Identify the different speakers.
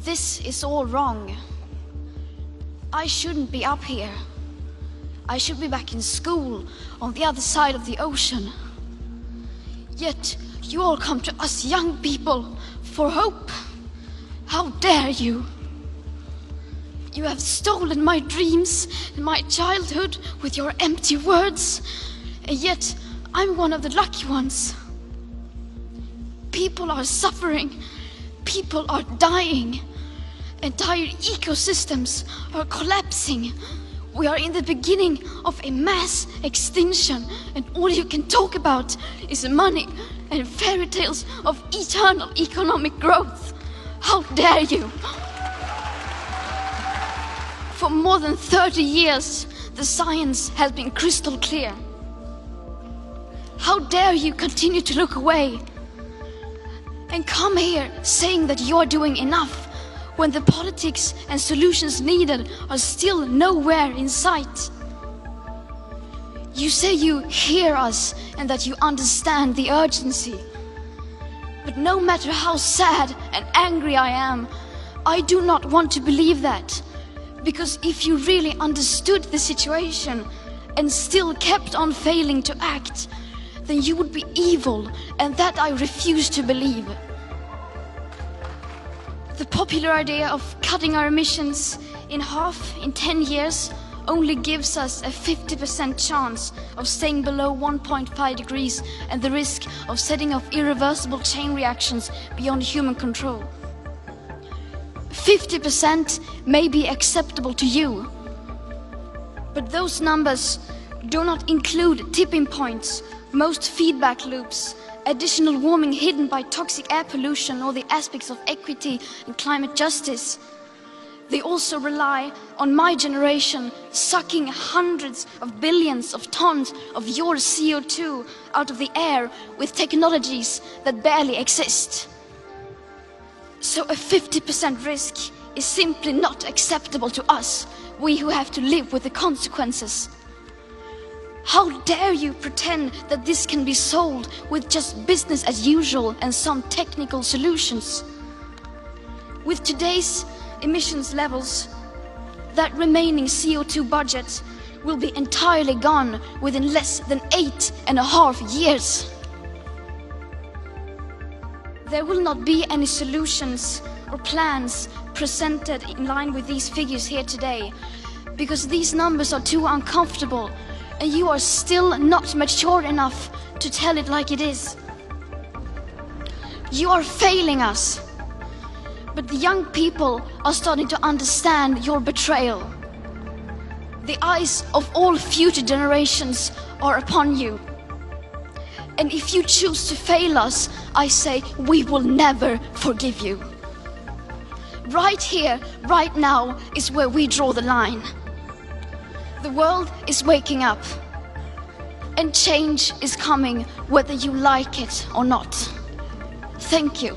Speaker 1: This is all wrong. I shouldn't be up here. I should be back in school on the other side of the ocean. Yet you all come to us young people for hope. How dare you? You have stolen my dreams and my childhood with your empty words, and yet I'm one of the lucky ones. People are suffering, people are dying, entire ecosystems are collapsing. We are in the beginning of a mass extinction, and all you can talk about is money and fairy tales of eternal economic growth. How dare you? For more than 30 years, the science has been crystal clear. How dare you continue to look away and come here saying that you're doing enough when the politics and solutions needed are still nowhere in sight? You say you hear us and that you understand the urgency. But no matter how sad and angry I am, I do not want to believe that. Because if you really understood the situation and still kept on failing to act, then you would be evil, and that I refuse to believe. The popular idea of cutting our emissions in half in 10 years only gives us a 50% chance of staying below 1.5 degrees and the risk of setting off irreversible chain reactions beyond human control. 50% may be acceptable to you, but those numbers do not include tipping points, most feedback loops, additional warming hidden by toxic air pollution, or the aspects of equity and climate justice. They also rely on my generation sucking hundreds of billions of tons of your CO2 out of the air with technologies that barely exist. So a 50% risk is simply not acceptable to us, we who have to live with the consequences. How dare you pretend that this can be solved with just business as usual and some technical solutions? With today's emissions levels, that remaining CO2 budget will be entirely gone within less than 8.5 years. There will not be any solutions or plans presented in line with these figures here today, because these numbers are too uncomfortable and you are still not mature enough to tell it like it is. You are failing us, but the young people are starting to understand your betrayal. The eyes of all future generations are upon you. And if you choose to fail us, I say we will never forgive you. Right here, right now, is where we draw the line. The world is waking up, and change is coming whether you like it or not. Thank you.